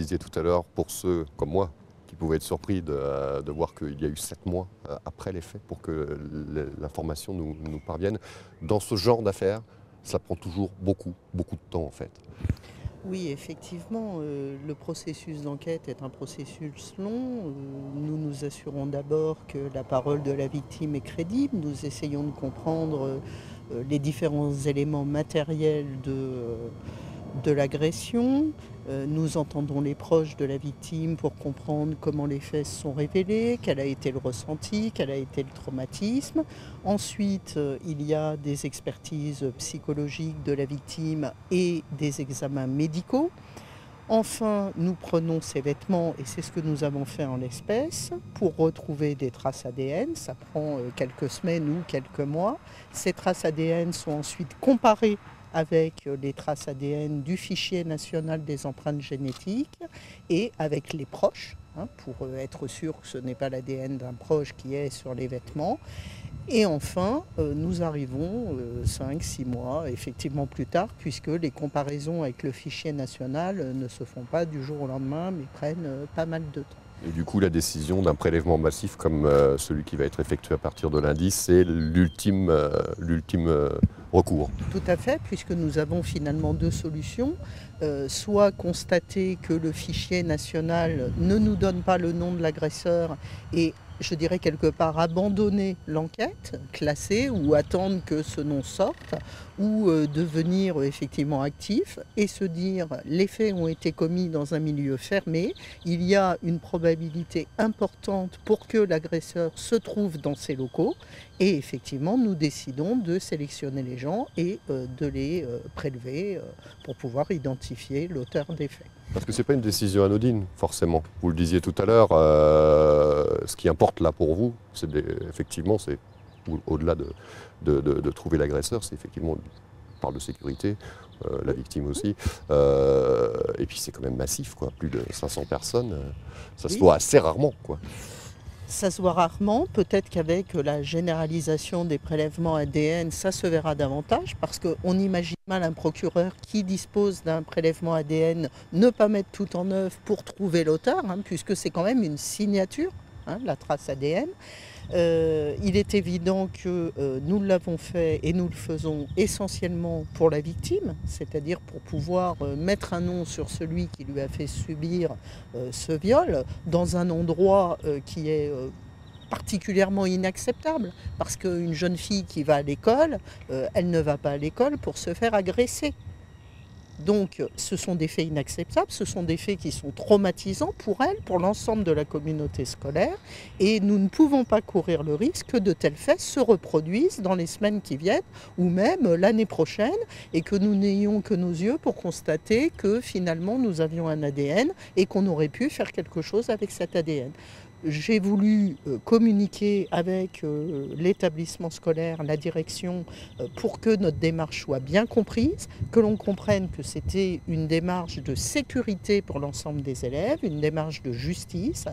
disiez tout à l'heure, pour ceux comme moi, qui pouvaient être surpris de voir qu'il y a eu 7 mois après les faits pour que l'information nous parvienne. Dans ce genre d'affaires, ça prend toujours beaucoup, beaucoup de temps en fait. Oui, effectivement, le processus d'enquête est un processus long. Nous nous assurons d'abord que la parole de la victime est crédible. Nous essayons de comprendre les différents éléments matériels de l'agression. Nous entendons les proches de la victime pour comprendre comment les faits se sont révélés, quel a été le ressenti, quel a été le traumatisme. Ensuite, il y a des expertises psychologiques de la victime et des examens médicaux. Enfin, nous prenons ces vêtements, et c'est ce que nous avons fait en l'espèce, pour retrouver des traces ADN. Ça prend quelques semaines ou quelques mois. Ces traces ADN sont ensuite comparées avec les traces ADN du fichier national des empreintes génétiques et avec les proches, pour être sûr que ce n'est pas l'ADN d'un proche qui est sur les vêtements. Et enfin, nous arrivons 5-6 mois effectivement plus tard, puisque les comparaisons avec le fichier national ne se font pas du jour au lendemain, mais prennent pas mal de temps. Et du coup, la décision d'un prélèvement massif comme celui qui va être effectué à partir de lundi, c'est l'ultime recours. Tout à fait, puisque nous avons finalement deux solutions. Soit constater que le fichier national ne nous donne pas le nom de l'agresseur et je dirais quelque part abandonner l'enquête, classer ou attendre que ce nom sorte, ou devenir effectivement actif et se dire les faits ont été commis dans un milieu fermé, il y a une probabilité importante pour que l'agresseur se trouve dans ces locaux et effectivement nous décidons de sélectionner les gens et de les prélever pour pouvoir identifier l'auteur des faits. Parce que ce n'est pas une décision anodine, forcément. Vous le disiez tout à l'heure, ce qui importe là pour vous, c'est effectivement, c'est au-delà de trouver l'agresseur, c'est effectivement, on parle de sécurité, la victime aussi, et puis c'est quand même massif, quoi. Plus de 500 personnes, ça se Oui. voit assez rarement, quoi. Ça se voit rarement, peut-être qu'avec la généralisation des prélèvements ADN, ça se verra davantage, parce qu'on imagine mal un procureur qui dispose d'un prélèvement ADN ne pas mettre tout en œuvre pour trouver l'auteur, puisque c'est quand même une signature, la trace ADN. Il est évident que nous l'avons fait et nous le faisons essentiellement pour la victime, c'est-à-dire pour pouvoir mettre un nom sur celui qui lui a fait subir ce viol dans un endroit qui est particulièrement inacceptable, parce qu'une jeune fille qui va à l'école, elle ne va pas à l'école pour se faire agresser. Donc ce sont des faits inacceptables, ce sont des faits qui sont traumatisants pour elle, pour l'ensemble de la communauté scolaire, et nous ne pouvons pas courir le risque que de tels faits se reproduisent dans les semaines qui viennent, ou même l'année prochaine, et que nous n'ayons que nos yeux pour constater que finalement nous avions un ADN et qu'on aurait pu faire quelque chose avec cet ADN. J'ai voulu communiquer avec l'établissement scolaire, la direction, pour que notre démarche soit bien comprise, que l'on comprenne que c'était une démarche de sécurité pour l'ensemble des élèves, une démarche de justice,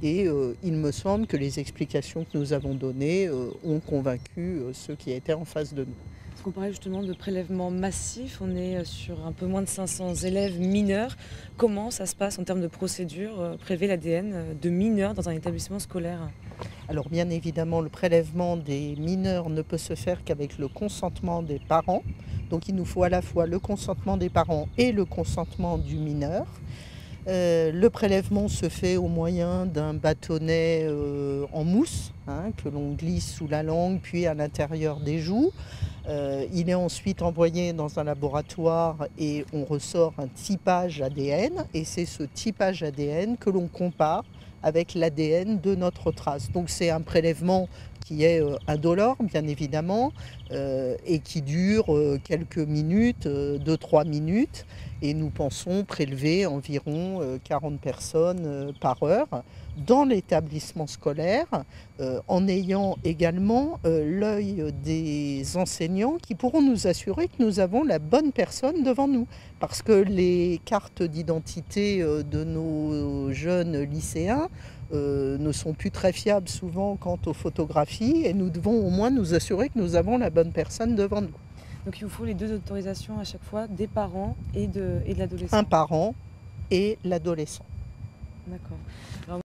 et il me semble que les explications que nous avons données ont convaincu ceux qui étaient en face de nous. Parce qu'on parlait justement de prélèvements massifs, on est sur un peu moins de 500 élèves mineurs. Comment ça se passe en termes de procédure, prélever l'ADN de mineurs dans un établissement scolaire? Alors bien évidemment, le prélèvement des mineurs ne peut se faire qu'avec le consentement des parents. Donc il nous faut à la fois le consentement des parents et le consentement du mineur. Le prélèvement se fait au moyen d'un bâtonnet en mousse que l'on glisse sous la langue puis à l'intérieur des joues. Il est ensuite envoyé dans un laboratoire et on ressort un typage ADN et c'est ce typage ADN que l'on compare avec l'ADN de notre trace. Donc c'est un prélèvement qui est indolore bien évidemment et qui dure quelques minutes, 2-3 minutes, et nous pensons prélever environ 40 personnes par heure dans l'établissement scolaire, en ayant également l'œil des enseignants qui pourront nous assurer que nous avons la bonne personne devant nous. Parce que les cartes d'identité de nos jeunes lycéens ne sont plus très fiables souvent quant aux photographies, et nous devons au moins nous assurer que nous avons la bonne personne devant nous. Donc il vous faut les deux autorisations à chaque fois, des parents et de l'adolescent. Un parent et l'adolescent. D'accord.